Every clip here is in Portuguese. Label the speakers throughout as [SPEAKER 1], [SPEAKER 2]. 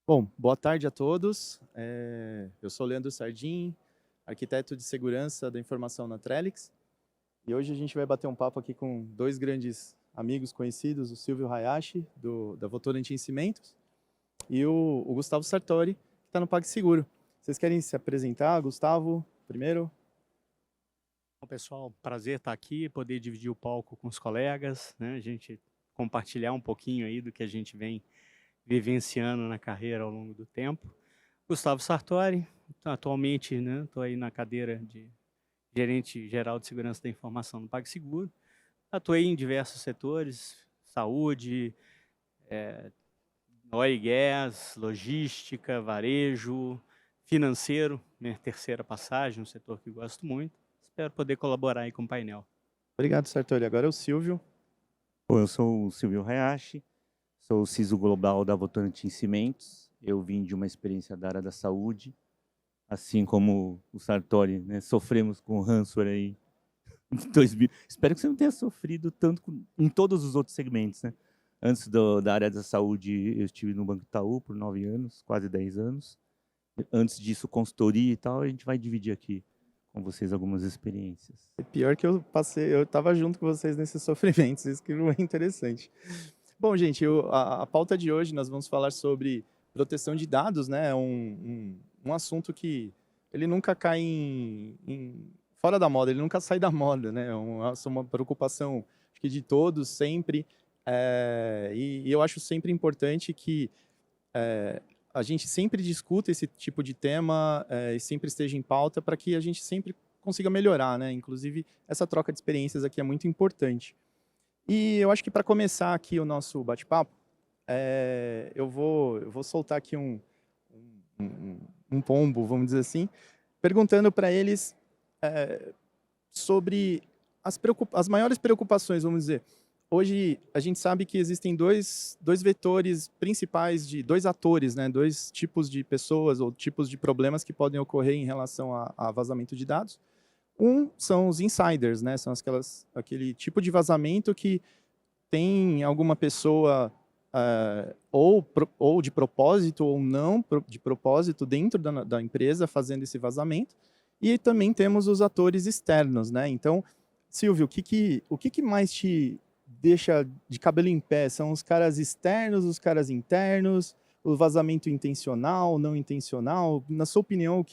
[SPEAKER 1] Bom, boa tarde a todos. Eu sou Leandro Sardim, arquiteto de segurança da informação na Trellix. E hoje a gente vai bater um papo aqui com dois grandes amigos conhecidos, o Silvio Hayashi, da Votorantim Cimentos, e o Gustavo Sartori, que está no PagSeguro. Vocês querem se apresentar, Gustavo, primeiro?
[SPEAKER 2] Bom, pessoal, prazer estar aqui, poder dividir o palco com os colegas, né? A gente compartilhar um pouquinho aí do que a gente vem vivenciando na carreira ao longo do tempo. Gustavo Sartori, atualmente, né, estou aí na cadeira de gerente geral de segurança da informação no PagSeguro. Atuei em diversos setores, saúde, oil e gas, logística, varejo, financeiro, minha terceira passagem, um setor que gosto muito. Espero poder colaborar aí com o painel.
[SPEAKER 1] Obrigado, Sartori. Agora é o Silvio.
[SPEAKER 3] Bom, eu sou o Silvio Hayashi, sou o CISO global da Votorantim Cimentos. Eu vim de uma experiência da área da saúde, assim como o Sartori, né? Sofremos com o ransomware aí em 2000. Espero que você não tenha sofrido tanto em todos os outros segmentos, né? Antes da área da saúde, eu estive no Banco Itaú por 9 anos, quase 10 anos. Antes disso, consultoria e tal, a gente vai dividir aqui com vocês algumas experiências.
[SPEAKER 1] E pior que eu estava junto com vocês nesses sofrimentos, isso que é interessante. Bom, gente, a pauta de hoje nós vamos falar sobre proteção de dados, né? Um assunto que ele nunca cai fora da moda, ele nunca sai da moda, né? Uma preocupação acho que de todos sempre. E eu acho sempre importante que a gente sempre discuta esse tipo de tema e sempre esteja em pauta para que a gente sempre consiga melhorar, né? Inclusive, essa troca de experiências aqui é muito importante. E eu acho que para começar aqui o nosso bate-papo, eu vou soltar aqui um, um pombo, vamos dizer assim, perguntando para eles sobre as maiores preocupações, vamos dizer. Hoje, a gente sabe que existem dois vetores principais, dois atores, né? Dois tipos de pessoas ou tipos de problemas que podem ocorrer em relação a vazamento de dados. Um são os insiders, né? São aquele tipo de vazamento que tem alguma pessoa ou de propósito ou não de propósito dentro da empresa fazendo esse vazamento. E também temos os atores externos, né? Então, Silvio, o que mais te deixa de cabelo em pé? São os caras externos, os caras internos, o vazamento intencional, não intencional? Na sua opinião,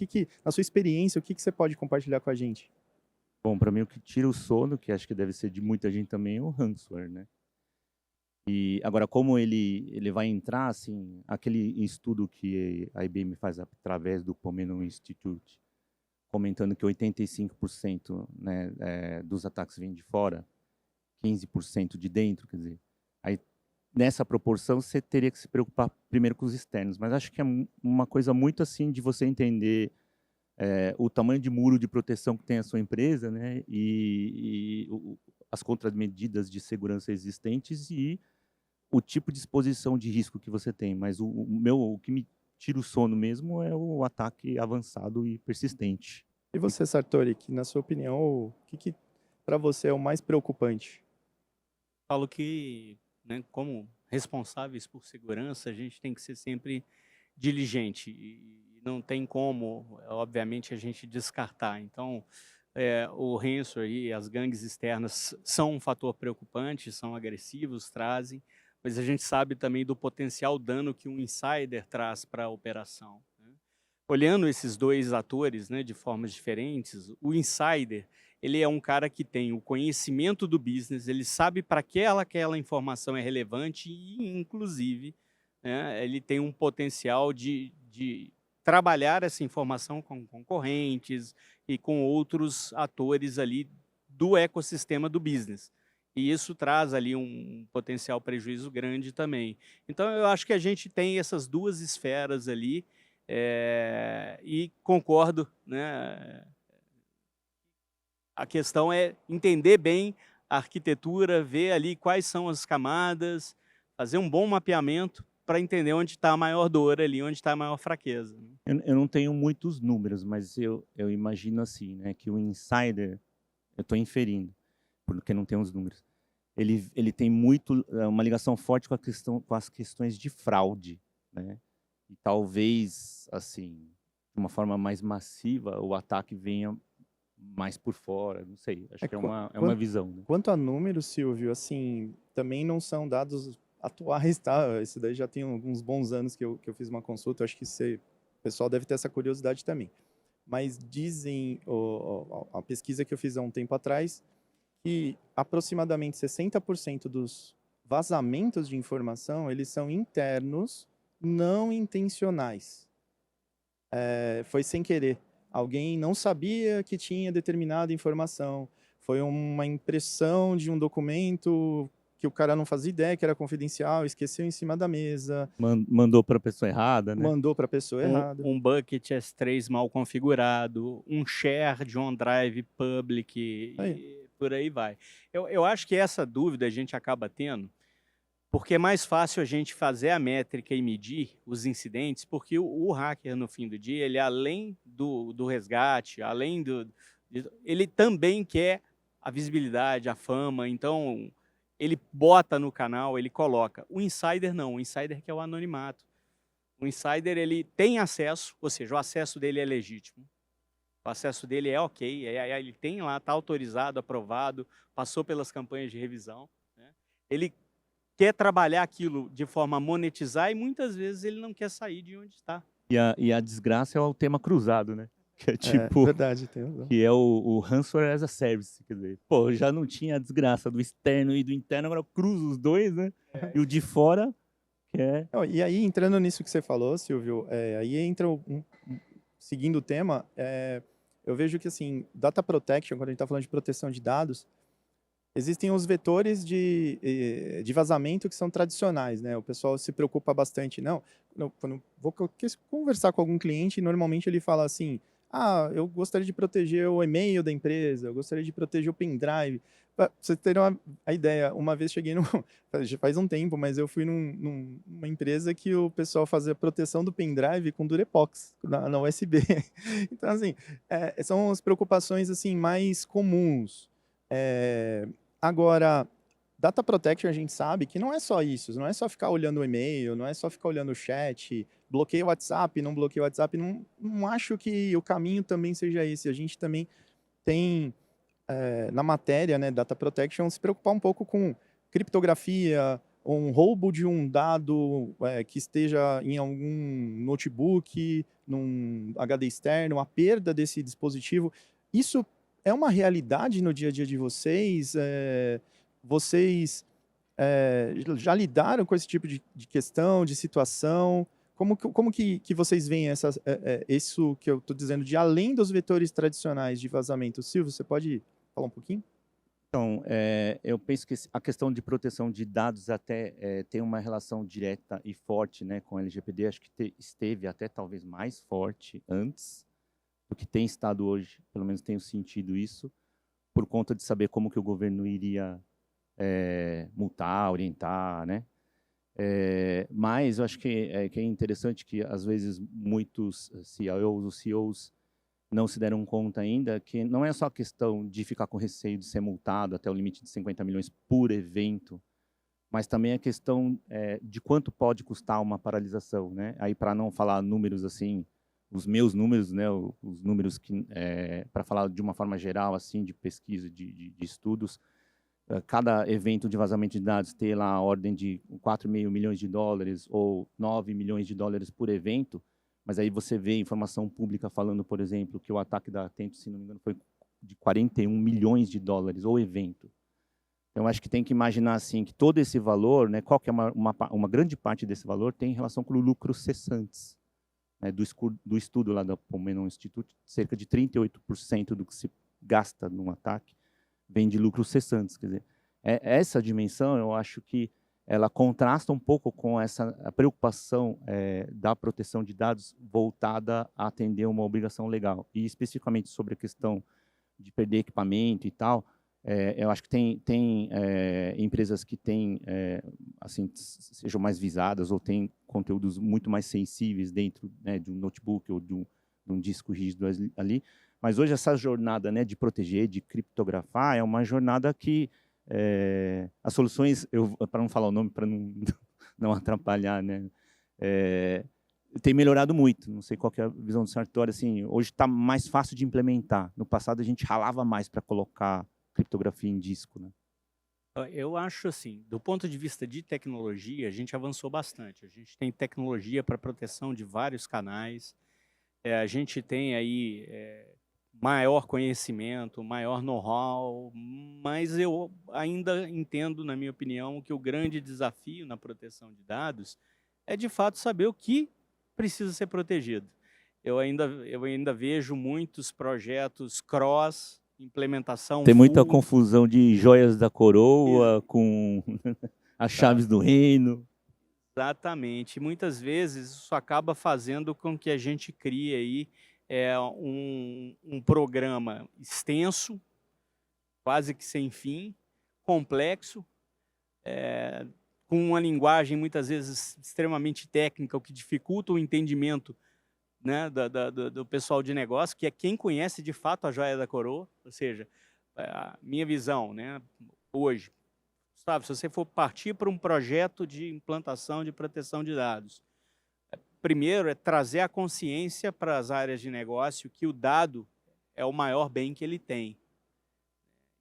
[SPEAKER 1] na sua experiência, o que você pode compartilhar com a gente?
[SPEAKER 3] Bom, para mim o que tira o sono, que acho que deve ser de muita gente também, é o ransomware, né? E agora, como ele vai entrar, assim, aquele estudo que a IBM faz através do Pomeno Institute, comentando que 85%, né, dos ataques vêm de fora, 15% de dentro, quer dizer, aí nessa proporção você teria que se preocupar primeiro com os externos, mas acho que é uma coisa muito assim de você entender o tamanho de muro de proteção que tem a sua empresa, né, as contramedidas de segurança existentes e o tipo de exposição de risco que você tem, mas o que me tira o sono mesmo é o ataque avançado e persistente.
[SPEAKER 1] E você, Sartori, que na sua opinião, o que para você é o mais preocupante?
[SPEAKER 2] Falo que, né, como responsáveis por segurança, a gente tem que ser sempre diligente e não tem como, obviamente, a gente descartar. Então, o ransomware e as gangues externas são um fator preocupante, são agressivos, trazem, mas a gente sabe também do potencial dano que um insider traz para a operação, né? Olhando esses dois atores, né, de formas diferentes, o insider, ele é um cara que tem o conhecimento do business, ele sabe para que aquela informação é relevante e, inclusive, né, ele tem um potencial de trabalhar essa informação com concorrentes e com outros atores ali do ecossistema do business. E isso traz ali um potencial prejuízo grande também. Então, eu acho que a gente tem essas duas esferas ali, e concordo, né? A questão é entender bem a arquitetura, ver ali quais são as camadas, fazer um bom mapeamento para entender onde está a maior dor ali, onde está a maior fraqueza, né?
[SPEAKER 3] Eu não tenho muitos números, mas eu imagino assim, né, que o insider, eu estou inferindo, porque não tem os números, ele tem muito uma ligação forte com a questão, com as questões de fraude, né? E talvez, assim, de uma forma mais massiva, o ataque venha mais por fora, não sei. Acho que é uma visão, né?
[SPEAKER 1] Quanto a números, Silvio, assim, também não são dados atuais, tá? Isso daí já tem alguns bons anos que eu fiz uma consulta, eu acho que o pessoal deve ter essa curiosidade também. Mas dizem, a pesquisa que eu fiz há um tempo atrás, que aproximadamente 60% dos vazamentos de informação, eles são internos, não intencionais. Foi sem querer. Alguém não sabia que tinha determinada informação. Foi uma impressão de um documento que o cara não fazia ideia que era confidencial, esqueceu em cima da mesa,
[SPEAKER 3] Mandou para a pessoa errada, né?
[SPEAKER 1] mandou para a pessoa errada.
[SPEAKER 2] Um bucket S3 mal configurado, um share de OneDrive public, e por aí vai. Eu acho que essa dúvida a gente acaba tendo, porque é mais fácil a gente fazer a métrica e medir os incidentes, porque o hacker, no fim do dia, ele além do resgate, além ele também quer a visibilidade, a fama, então ele bota no canal, ele coloca. O insider não, o insider quer o anonimato. O insider, ele tem acesso, ou seja, o acesso dele é legítimo. O acesso dele é ok, ele tem lá, está autorizado, aprovado, passou pelas campanhas de revisão, né? Ele quer trabalhar aquilo de forma a monetizar e muitas vezes ele não quer sair de onde está.
[SPEAKER 3] E a desgraça é o tema cruzado, né? Que é tipo,
[SPEAKER 1] Verdade, tem razão.
[SPEAKER 3] que é o ransomware as a service, quer dizer, pô, já não tinha a desgraça do externo e do interno, agora eu cruzo os dois, né? E o de fora, que é...
[SPEAKER 1] Não, e aí, entrando nisso que você falou, Silvio, aí entra seguindo o tema, eu vejo que, assim, data protection, quando a gente está falando de proteção de dados, existem os vetores de vazamento que são tradicionais, né? O pessoal se preocupa bastante. Não, quando vou conversar com algum cliente, normalmente ele fala assim, eu gostaria de proteger o e-mail da empresa, eu gostaria de proteger o pendrive. Pra vocês terem a ideia, uma vez cheguei já faz um tempo, mas eu fui numa empresa que o pessoal fazia proteção do pendrive com Durepox, na USB. Então, assim, são as preocupações assim mais comuns. Agora, data protection a gente sabe que não é só isso, não é só ficar olhando o e-mail, não é só ficar olhando o chat, bloqueia o WhatsApp, não bloqueia o WhatsApp, não acho que o caminho também seja esse. A gente também tem, na matéria, né, data protection, se preocupar um pouco com criptografia, um roubo de um dado que esteja em algum notebook, num HD externo, a perda desse dispositivo. Isso é uma realidade no dia a dia de vocês? Vocês já lidaram com esse tipo de questão, de situação? Como que vocês veem isso que eu estou dizendo, de além dos vetores tradicionais de vazamento? Silvio, você pode falar um pouquinho?
[SPEAKER 3] Então, eu penso que a questão de proteção de dados até tem uma relação direta e forte, né, com o LGPD. Acho que esteve até talvez mais forte antes do que tem estado hoje, pelo menos tenho sentido isso, por conta de saber como que o governo iria multar, orientar, né? Mas eu acho que é interessante que, às vezes, muitos CIOs ou CEOs não se deram conta ainda que não é só a questão de ficar com receio de ser multado até o limite de 50 milhões por evento, mas também a questão de quanto pode custar uma paralisação, né? Aí, para não falar números assim, os meus números, né, os números que, para falar de uma forma geral, assim, de pesquisa, de estudos, cada evento de vazamento de dados ter lá a ordem de 4,5 milhões de dólares ou 9 milhões de dólares por evento, mas aí você vê informação pública falando, por exemplo, que o ataque da Atento, se não me engano, foi de 41 milhões de dólares o evento. Então, acho que tem que imaginar assim que todo esse valor, né, qual que é uma grande parte desse valor tem relação com lucros cessantes. Do estudo lá da Pomeno Institute, cerca de 38% do que se gasta num ataque vem de lucros cessantes. Quer dizer, essa dimensão, eu acho que ela contrasta um pouco com a preocupação da proteção de dados voltada a atender uma obrigação legal. E, especificamente, sobre a questão de perder equipamento e tal, eu acho que tem empresas que têm, assim, sejam mais visadas ou têm conteúdos muito mais sensíveis dentro, né, de um notebook ou de um disco rígido ali. Mas hoje essa jornada, né, de proteger, de criptografar, é uma jornada que as soluções, para não falar o nome, para não atrapalhar, né, tem melhorado muito. Não sei qual que é a visão do Sartori, assim, hoje está mais fácil de implementar. No passado a gente ralava mais para colocar criptografia em disco, né?
[SPEAKER 2] Eu acho assim, do ponto de vista de tecnologia, a gente avançou bastante. A gente tem tecnologia para proteção de vários canais, a gente tem aí maior conhecimento, maior know-how, mas eu ainda entendo, na minha opinião, que o grande desafio na proteção de dados é, de fato, saber o que precisa ser protegido. Eu ainda vejo muitos projetos cross, implementação
[SPEAKER 3] Tem muita
[SPEAKER 2] full.
[SPEAKER 3] confusão de joias da coroa com as chaves do reino.
[SPEAKER 2] Exatamente. Muitas vezes isso acaba fazendo com que a gente crie aí um programa extenso, quase que sem fim, complexo, com uma linguagem muitas vezes extremamente técnica, o que dificulta o entendimento, né, do pessoal de negócio, que é quem conhece de fato a joia da coroa. Ou seja, a minha visão, né, hoje, Gustavo, se você for partir para um projeto de implantação de proteção de dados, primeiro é trazer a consciência para as áreas de negócio que o dado é o maior bem que ele tem.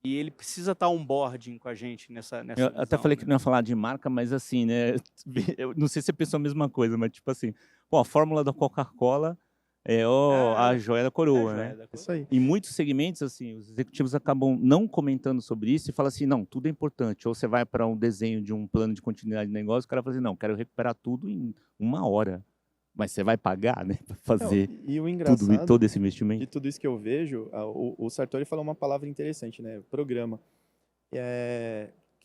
[SPEAKER 2] E ele precisa estar onboarding com a gente nessa
[SPEAKER 3] Eu
[SPEAKER 2] visão,
[SPEAKER 3] até falei que
[SPEAKER 2] né?
[SPEAKER 3] não ia falar de marca, mas assim, né? Eu não sei se você pensou a mesma coisa, mas tipo assim, pô, a fórmula da Coca-Cola é a joia da
[SPEAKER 2] É a
[SPEAKER 3] coroa,
[SPEAKER 2] joia
[SPEAKER 3] né?
[SPEAKER 2] da
[SPEAKER 1] Isso
[SPEAKER 2] coroa.
[SPEAKER 1] aí.
[SPEAKER 3] Em muitos segmentos, assim, os executivos acabam não comentando sobre isso e falam assim, não, tudo é importante. Ou você vai para um desenho de um plano de continuidade de negócio, o cara fala assim, não, quero recuperar tudo em 1 hora. Mas você vai pagar, né, para
[SPEAKER 1] Não,
[SPEAKER 3] fazer
[SPEAKER 1] e o
[SPEAKER 3] tudo e todo
[SPEAKER 1] engraçado
[SPEAKER 3] esse
[SPEAKER 1] de
[SPEAKER 3] investimento?
[SPEAKER 1] tudo isso que eu vejo, o Sartori falou uma palavra interessante, né? Programa. Que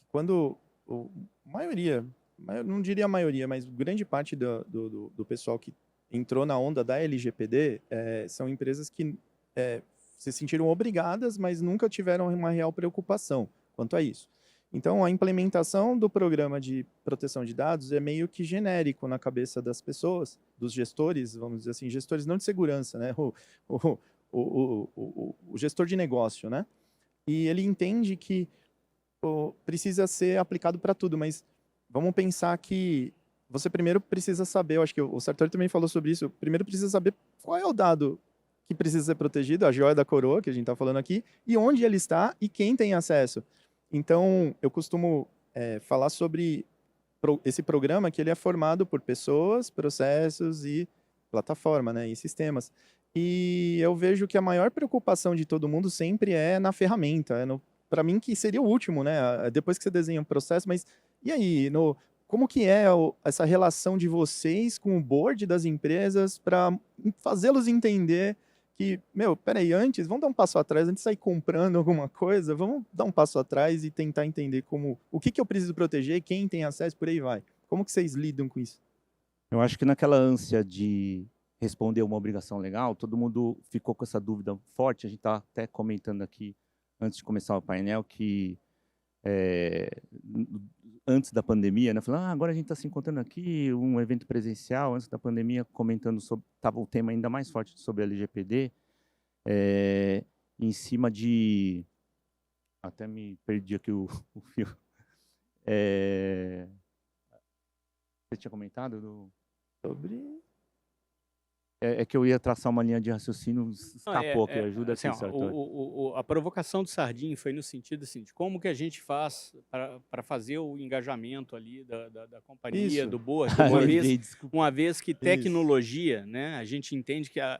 [SPEAKER 1] quando maioria, não diria a maioria, mas grande parte do pessoal que entrou na onda da LGPD são empresas que se sentiram obrigadas, mas nunca tiveram uma real preocupação quanto a isso. Então, a implementação do programa de proteção de dados é meio que genérico na cabeça das pessoas, dos gestores, vamos dizer assim, gestores não de segurança, né? O gestor de negócio, né? E ele entende que precisa ser aplicado para tudo, mas vamos pensar que você primeiro precisa saber, eu acho que o Sartori também falou sobre isso, primeiro precisa saber qual é o dado que precisa ser protegido, a joia da coroa, que a gente está falando aqui, e onde ele está e quem tem acesso. Então, eu costumo falar sobre esse programa que ele é formado por pessoas, processos e plataforma, né, e sistemas. E eu vejo que a maior preocupação de todo mundo sempre é na ferramenta, para mim que seria o último, né, depois que você desenha um processo, mas e aí, como que é essa relação de vocês com o board das empresas para fazê-los entender que, meu, peraí, antes, vamos dar um passo atrás, antes de sair comprando alguma coisa, vamos dar um passo atrás e tentar entender o que eu preciso proteger, quem tem acesso, por aí vai. Como que vocês lidam com isso?
[SPEAKER 3] Eu acho que naquela ânsia de responder uma obrigação legal, todo mundo ficou com essa dúvida forte. A gente está até comentando aqui, antes de começar o painel, que antes da pandemia, né, falando, agora a gente está se encontrando aqui, um evento presencial, antes da pandemia, comentando sobre, estava o tema ainda mais forte sobre a LGPD, em cima de, até me perdi aqui o fio, você tinha comentado
[SPEAKER 1] Sobre...
[SPEAKER 3] É que eu ia traçar uma linha de raciocínio, escapou aqui, ajuda
[SPEAKER 2] assim,
[SPEAKER 3] aqui, Sartori.
[SPEAKER 2] a provocação do Sardinha foi no sentido assim, de como que a gente faz para fazer o engajamento ali da companhia,
[SPEAKER 1] Isso.
[SPEAKER 2] do board,
[SPEAKER 3] Desculpa.
[SPEAKER 2] uma vez que
[SPEAKER 1] Isso.
[SPEAKER 2] tecnologia, né, a gente entende que a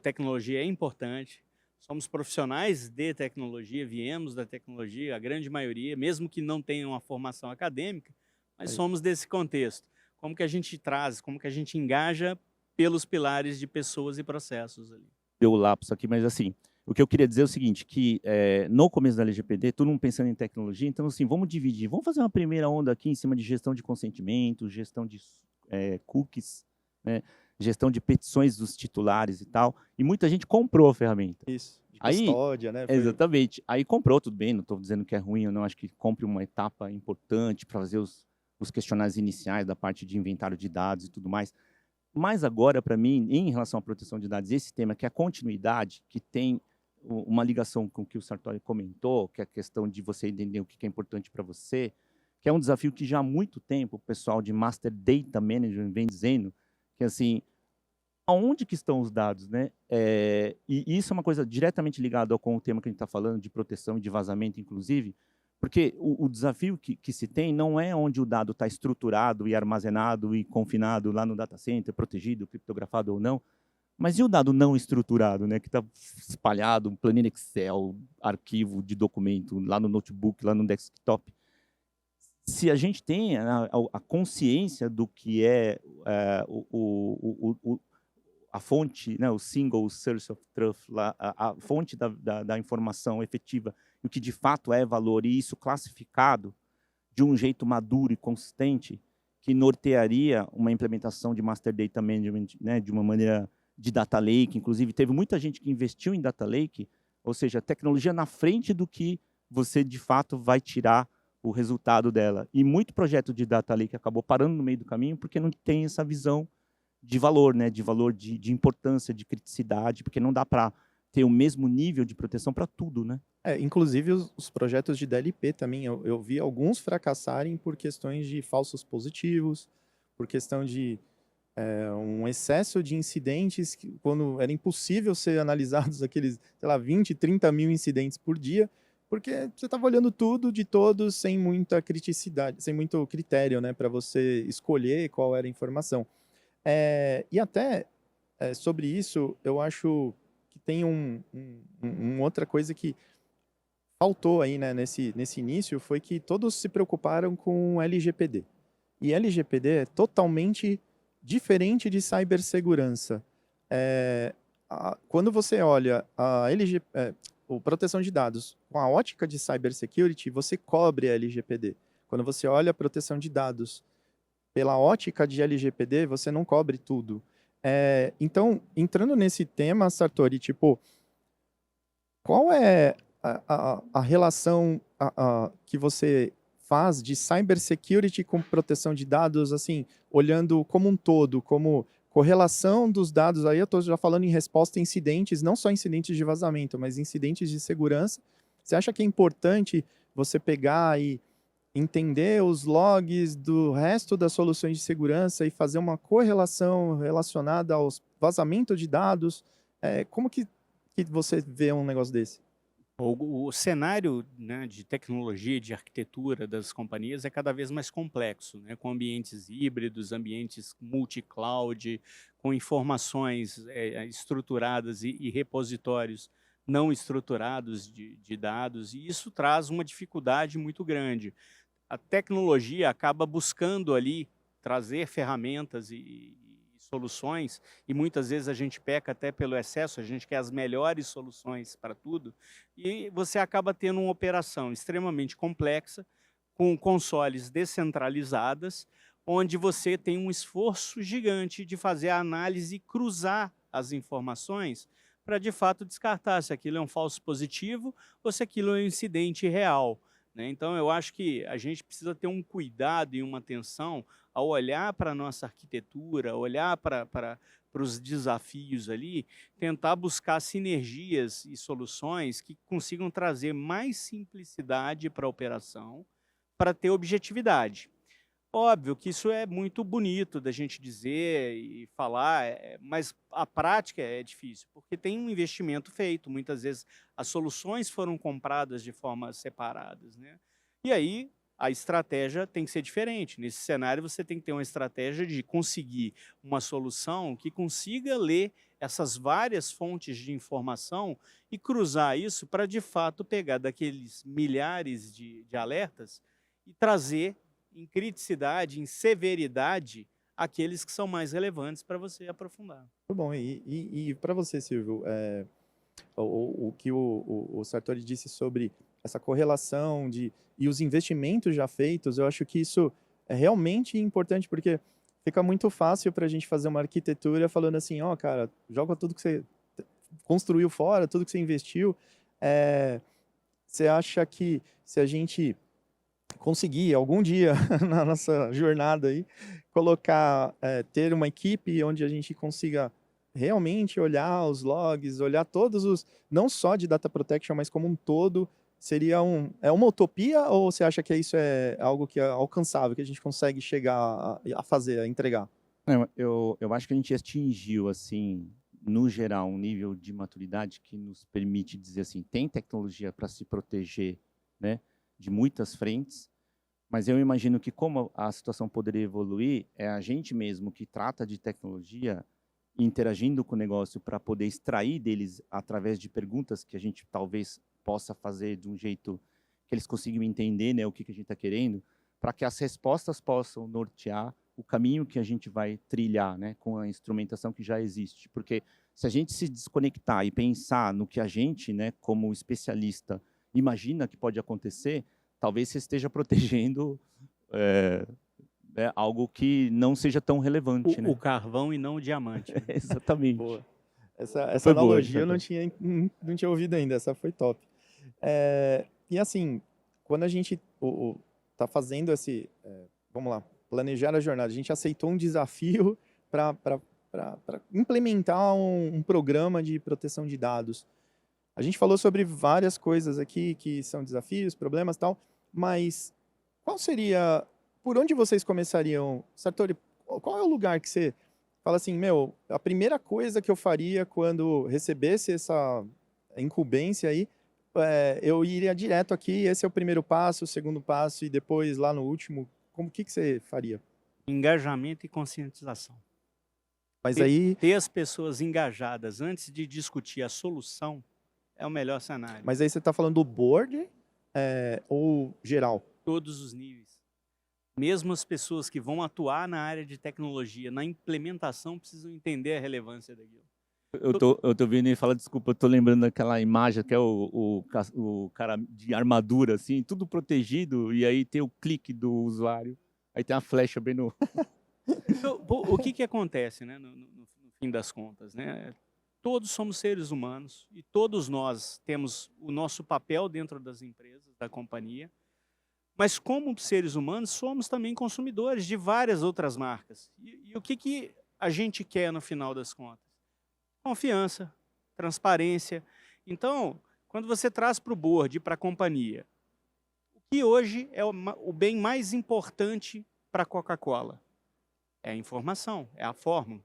[SPEAKER 2] tecnologia é importante, somos profissionais de tecnologia, viemos da tecnologia, a grande maioria, mesmo que não tenham uma formação acadêmica, mas
[SPEAKER 1] Aí.
[SPEAKER 2] somos desse contexto. Como que a gente traz, como que a gente engaja pelos pilares de pessoas e processos ali.
[SPEAKER 3] Deu lapso aqui, mas assim, o que eu queria dizer é o seguinte, que no começo da LGPD, todo mundo pensando em tecnologia, então assim, vamos dividir, vamos fazer uma primeira onda aqui em cima de gestão de consentimento, gestão de cookies, né, gestão de petições dos titulares e tal, e muita gente comprou a ferramenta.
[SPEAKER 1] Isso, de
[SPEAKER 3] Aí,
[SPEAKER 1] custódia, né?
[SPEAKER 3] exatamente, aí comprou, tudo bem, não estou dizendo que é ruim, eu não acho que compre uma etapa importante para fazer os questionários iniciais da parte de inventário de dados e tudo mais. Mas agora, para mim, em relação à proteção de dados, esse tema que é a continuidade, que tem uma ligação com o que o Sartori comentou, que é a questão de você entender o que é importante para você, que é um desafio que já há muito tempo o pessoal de Master Data Management vem dizendo, que assim, aonde que estão os dados, né? E isso é uma coisa diretamente ligada com o tema que a gente está falando, de proteção e de vazamento, inclusive, porque o desafio que se tem não é onde o dado está estruturado e armazenado e confinado lá no data center, protegido, criptografado ou não, mas e o dado não estruturado, né, que está espalhado, um planilha Excel, arquivo de documento, lá no notebook, lá no desktop. Se a gente tem a consciência do que é, a fonte, né, o single source of truth, lá, a fonte da informação efetiva, e o que de fato é valor, e isso classificado de um jeito maduro e consistente, que nortearia uma implementação de Master Data Management, né, de uma maneira de Data Lake. Inclusive, teve muita gente que investiu em Data Lake, ou seja, tecnologia na frente do que você, de fato, vai tirar o resultado dela. E muito projeto de Data Lake acabou parando no meio do caminho porque não tem essa visão de valor, né? De valor, de importância, de criticidade, porque não dá para ter o mesmo nível de proteção para tudo, né?
[SPEAKER 1] Inclusive os projetos de DLP também, eu vi alguns fracassarem por questões de falsos positivos, por questão de um excesso de incidentes, quando era impossível ser analisados aqueles, sei lá, 20, 30 mil incidentes por dia, porque você estava olhando tudo de todos sem muita criticidade, sem muito critério, né, para você escolher qual era a informação. E até sobre isso, eu acho que tem outra coisa que faltou aí, né, nesse início, foi que todos se preocuparam com LGPD. E LGPD é totalmente diferente de cibersegurança. Quando você olha a proteção de dados com a ótica de cybersecurity, você cobre a LGPD. Quando você olha a proteção de dados pela ótica de LGPD, você não cobre tudo. Então, entrando nesse tema, Sartori, tipo, qual é a relação que você faz de cybersecurity com proteção de dados, assim, olhando como um todo, como correlação dos dados, aí eu estou já falando em resposta a incidentes, não só incidentes de vazamento, mas incidentes de segurança. Você acha que é importante você pegar e entender os logs do resto das soluções de segurança e fazer uma correlação relacionada aos vazamentos de dados? Como que você vê um negócio desse?
[SPEAKER 2] O cenário, né, de tecnologia, de arquitetura das companhias é cada vez mais complexo, né, com ambientes híbridos, ambientes multi-cloud, com informações estruturadas e repositórios não estruturados de dados, e isso traz uma dificuldade muito grande. A tecnologia acaba buscando ali trazer ferramentas e soluções, e muitas vezes a gente peca até pelo excesso, a gente quer as melhores soluções para tudo, e você acaba tendo uma operação extremamente complexa, com consoles descentralizadas, onde você tem um esforço gigante de fazer a análise e cruzar as informações para, de fato, descartar se aquilo é um falso positivo ou se aquilo é um incidente real, né? Então, eu acho que a gente precisa ter um cuidado e uma atenção ao olhar para a nossa arquitetura, olhar para os desafios ali, tentar buscar sinergias e soluções que consigam trazer mais simplicidade para a operação, para ter objetividade. Óbvio que isso é muito bonito da gente dizer e falar, mas a prática é difícil, porque tem um investimento feito, muitas vezes as soluções foram compradas de formas separadas, né? E aí a estratégia tem que ser diferente. Nesse cenário você tem que ter uma estratégia de conseguir uma solução que consiga ler essas várias fontes de informação e cruzar isso para, de fato, pegar daqueles milhares de alertas e trazer em criticidade, em severidade, aqueles que são mais relevantes para você aprofundar.
[SPEAKER 1] Muito bom. E para você, Silvio, o que o Sartori disse sobre essa correlação e os investimentos já feitos, eu acho que isso é realmente importante, porque fica muito fácil para a gente fazer uma arquitetura falando assim, ó, cara, joga tudo que você construiu fora, tudo que você investiu. Você acha que se a gente conseguir algum dia na nossa jornada aí, ter uma equipe onde a gente consiga realmente olhar os logs, olhar todos os, não só de data protection, mas como um todo, seria uma utopia, ou você acha que isso é algo que é alcançável, que a gente consegue chegar a fazer, a entregar?
[SPEAKER 3] Não, eu acho que a gente atingiu, assim, no geral, um nível de maturidade que nos permite dizer assim, tem tecnologia para se proteger, né, de muitas frentes, mas eu imagino que como a situação poderia evoluir, é a gente mesmo que trata de tecnologia interagindo com o negócio para poder extrair deles através de perguntas que a gente talvez possa fazer de um jeito que eles consigam entender, né, o que a gente está querendo, para que as respostas possam nortear o caminho que a gente vai trilhar, né, com a instrumentação que já existe. Porque se a gente se desconectar e pensar no que a gente, né, como especialista, imagina que pode acontecer, talvez você esteja protegendo algo que não seja tão relevante,
[SPEAKER 2] O
[SPEAKER 3] né?
[SPEAKER 2] carvão e não o diamante, né?
[SPEAKER 3] Exatamente.
[SPEAKER 1] Boa. Essa
[SPEAKER 3] Foi boa,
[SPEAKER 1] analogia eu não
[SPEAKER 3] Ricardo.
[SPEAKER 1] tinha ouvido ainda, essa foi top. E assim, quando a gente tá fazendo vamos lá, planejar a jornada, a gente aceitou um desafio para implementar um programa de proteção de dados. A gente falou sobre várias coisas aqui que são desafios, problemas e tal, mas qual seria, por onde vocês começariam? Sartori, qual é o lugar que você fala assim, meu, a primeira coisa que eu faria quando recebesse essa incumbência aí, eu iria direto aqui, esse é o primeiro passo, o segundo passo, e depois lá no último, que você faria?
[SPEAKER 2] Engajamento e conscientização.
[SPEAKER 1] Mas aí,
[SPEAKER 2] Ter as pessoas engajadas antes de discutir a solução é o melhor cenário.
[SPEAKER 1] você está falando do board ou geral?
[SPEAKER 2] Todos os níveis. Mesmo as pessoas que vão atuar na área de tecnologia, na implementação, precisam entender a relevância daquilo.
[SPEAKER 3] Eu tô vendo ele falar, desculpa, eu tô lembrando daquela imagem que é o cara de armadura, assim, tudo protegido, e aí tem o clique do usuário, aí tem a flecha bem no...
[SPEAKER 2] Então, o que acontece, né, no fim das contas, né? Todos somos seres humanos e todos nós temos o nosso papel dentro das empresas, da companhia, mas como seres humanos somos também consumidores de várias outras marcas. E o que a gente quer no final das contas? Confiança, transparência. Então, quando você traz para o board e para a companhia, o que hoje é o bem mais importante para a Coca-Cola? É a informação, é a fórmula.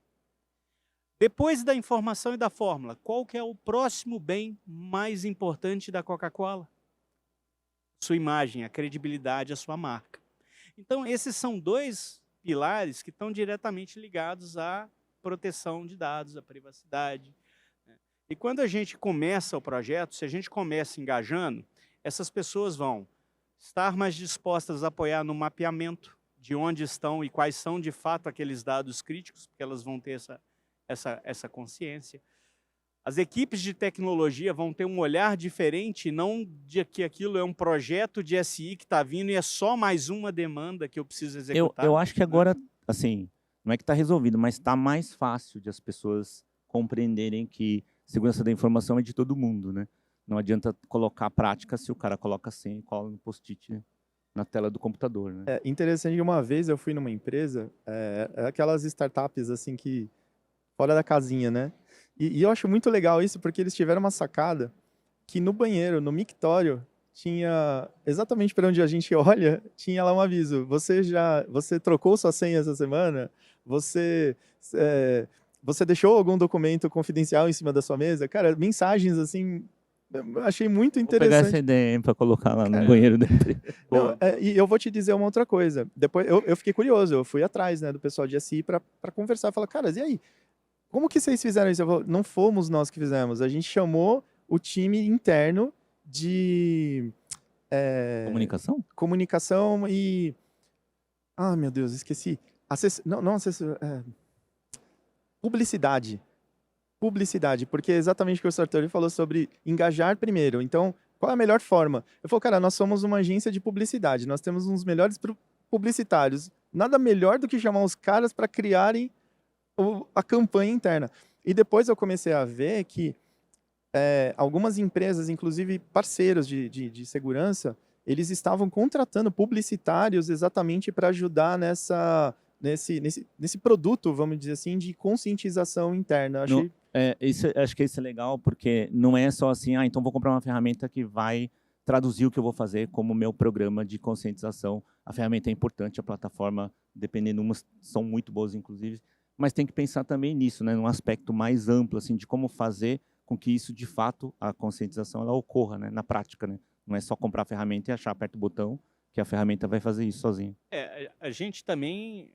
[SPEAKER 2] Depois da informação e da fórmula, qual que é o próximo bem mais importante da Coca-Cola? Sua imagem, a credibilidade, a sua marca. Então, esses são dois pilares que estão diretamente ligados à proteção de dados, à privacidade. E quando a gente começa o projeto, se a gente começa engajando, essas pessoas vão estar mais dispostas a apoiar no mapeamento de onde estão e quais são de fato aqueles dados críticos, porque elas vão ter essa consciência. As equipes de tecnologia vão ter um olhar diferente, não de que aquilo é um projeto de SI que está vindo e é só mais uma demanda que eu preciso executar.
[SPEAKER 3] Eu acho que agora, assim, não é que está resolvido, mas está mais fácil de as pessoas compreenderem que segurança da informação é de todo mundo, né? Não adianta colocar a prática se o cara coloca senha e cola no post-it na tela do computador, né?
[SPEAKER 1] É interessante que uma vez eu fui numa empresa, aquelas startups assim que fora da casinha, né? E eu acho muito legal isso porque eles tiveram uma sacada que no banheiro, no mictório, tinha exatamente para onde a gente olha, tinha lá um aviso. Você trocou sua senha essa semana? Você deixou algum documento confidencial em cima da sua mesa? Cara, mensagens assim, eu achei muito
[SPEAKER 3] Vou pegar essa
[SPEAKER 1] interessante.
[SPEAKER 3] ideia para colocar lá no banheiro da empresa.
[SPEAKER 1] Não, e eu vou te dizer uma outra coisa. Depois eu fiquei curioso, eu fui atrás, né, do pessoal de SI para conversar, falar, cara, e aí? Como que vocês fizeram isso? Eu falo, não fomos nós que fizemos. A gente chamou o time interno de
[SPEAKER 3] Comunicação?
[SPEAKER 1] e... Ah, meu Deus, esqueci. Publicidade. Publicidade, porque é exatamente o que o Sartori falou sobre engajar primeiro. Então, qual é a melhor forma? Eu falo, cara, nós somos uma agência de publicidade, nós temos uns melhores publicitários. Nada melhor do que chamar os caras para criarem a campanha interna. E depois eu comecei a ver que algumas empresas, inclusive parceiros de segurança, eles estavam contratando publicitários exatamente para ajudar nesse produto, vamos dizer assim, de conscientização interna.
[SPEAKER 3] Acho que isso é legal, porque não é só assim, então vou comprar uma ferramenta que vai traduzir o que eu vou fazer como meu programa de conscientização. A ferramenta é importante, a plataforma, dependendo, umas são muito boas, inclusive, mas tem que pensar também nisso, né, num aspecto mais amplo, assim, de como fazer com que isso, de fato, a conscientização, ela ocorra, né, na prática, né? Não é só comprar a ferramenta e achar, aperta o botão, que a ferramenta vai fazer isso sozinha.
[SPEAKER 2] A gente também,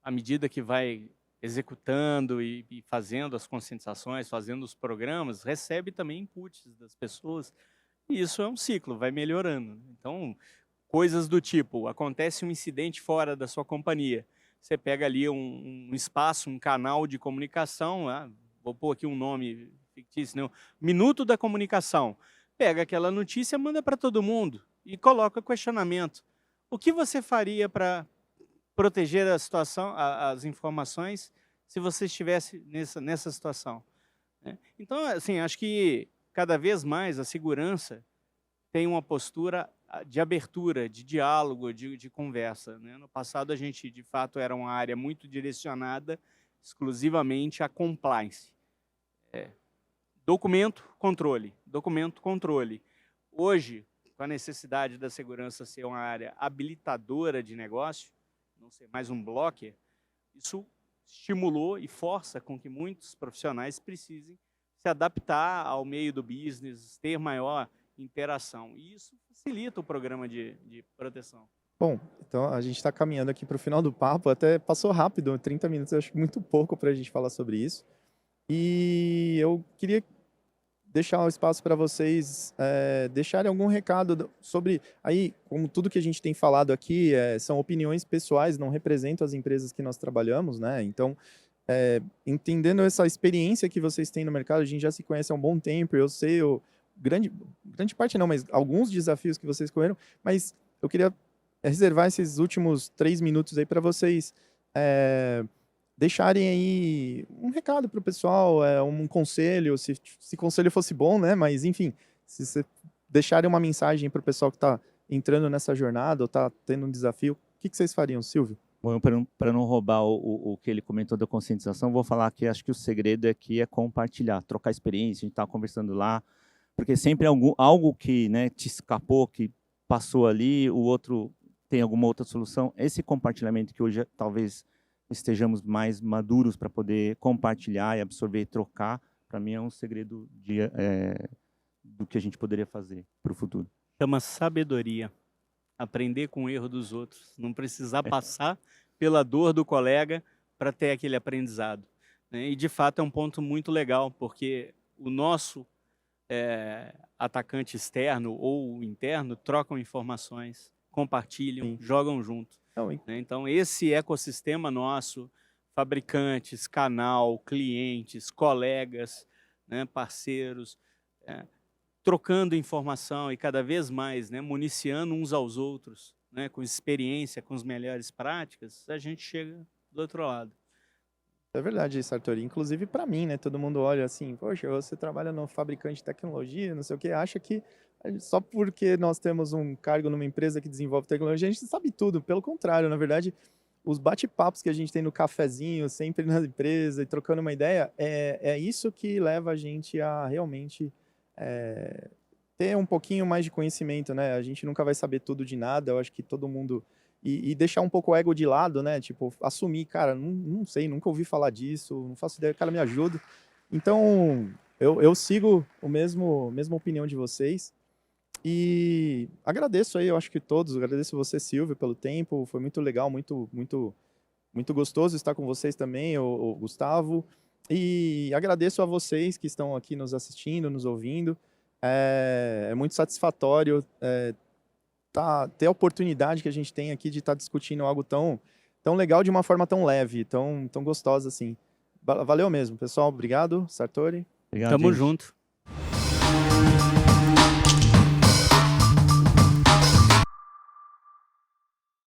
[SPEAKER 2] à medida que vai executando e fazendo as conscientizações, fazendo os programas, recebe também inputs das pessoas, e isso é um ciclo, vai melhorando. Então, coisas do tipo, acontece um incidente fora da sua companhia, você pega ali um espaço, um canal de comunicação, vou pôr aqui um nome fictício, né? Minuto da comunicação, pega aquela notícia, manda para todo mundo e coloca questionamento. O que você faria para proteger a situação, as informações, se você estivesse nessa situação, né? Então, assim, acho que cada vez mais a segurança tem uma postura de abertura, de diálogo, de conversa, né? No passado, a gente, de fato, era uma área muito direcionada exclusivamente a compliance. Documento, controle. Documento, controle. Hoje, com a necessidade da segurança ser uma área habilitadora de negócio, não ser mais um blocker, isso estimulou e força com que muitos profissionais precisem se adaptar ao meio do business, ter maior interação. E isso facilita o programa de proteção.
[SPEAKER 1] Bom, então a gente está caminhando aqui para o final do papo, até passou rápido, 30 minutos, eu acho muito pouco para a gente falar sobre isso. E eu queria deixar o espaço para vocês deixarem algum recado sobre, aí, como tudo que a gente tem falado aqui são opiniões pessoais, não representam as empresas que nós trabalhamos, né? Então, entendendo essa experiência que vocês têm no mercado, a gente já se conhece há um bom tempo, eu sei, grande parte não, mas alguns desafios que vocês correram, mas eu queria reservar esses últimos 3 minutos aí para vocês deixarem aí um recado para o pessoal, um conselho, se conselho fosse bom, né? Mas, enfim, se você deixarem uma mensagem para o pessoal que está entrando nessa jornada ou está tendo um desafio, o que vocês fariam, Silvio?
[SPEAKER 3] Bom, para não roubar o que ele comentou da conscientização, vou falar que acho que o segredo aqui é compartilhar, trocar experiência, a gente estava conversando lá, porque sempre algo que, né, te escapou, que passou ali, o outro tem alguma outra solução. Esse compartilhamento que hoje talvez estejamos mais maduros para poder compartilhar e absorver e trocar, para mim é um segredo do que a gente poderia fazer para o futuro.
[SPEAKER 2] Chama sabedoria. Aprender com o erro dos outros. Não precisar passar pela dor do colega para ter aquele aprendizado, né? E, de fato, é um ponto muito legal, porque o nosso atacante externo ou interno trocam informações, compartilham,
[SPEAKER 1] Sim.
[SPEAKER 2] jogam junto. Então, esse ecossistema nosso, fabricantes, canal, clientes, colegas, né, parceiros, trocando informação e cada vez mais, né, municiando uns aos outros, né, com experiência, com as melhores práticas, a gente chega do outro lado.
[SPEAKER 1] É verdade, Sartori. Inclusive para mim, né? Todo mundo olha assim, poxa, você trabalha no fabricante de tecnologia, não sei o que, acha que só porque nós temos um cargo numa empresa que desenvolve tecnologia, a gente sabe tudo. Pelo contrário, na verdade, os bate-papos que a gente tem no cafezinho, sempre na empresa e trocando uma ideia, é isso que leva a gente a realmente ter um pouquinho mais de conhecimento, né? A gente nunca vai saber tudo de nada, eu acho que todo mundo... E deixar um pouco o ego de lado, né? Tipo, assumir, cara, não sei, nunca ouvi falar disso, não faço ideia, cara, me ajuda. Então, eu sigo a mesma opinião de vocês. E agradeço aí, eu acho que todos, agradeço você, Silvio, pelo tempo, foi muito legal, muito gostoso estar com vocês também, o Gustavo. E agradeço a vocês que estão aqui nos assistindo, nos ouvindo. É muito satisfatório ter a oportunidade que a gente tem aqui de estar discutindo algo tão legal de uma forma tão leve, tão gostosa assim. Valeu mesmo, pessoal. Obrigado, Sartori.
[SPEAKER 3] Obrigado,
[SPEAKER 2] Tamo
[SPEAKER 3] gente.
[SPEAKER 2] junto.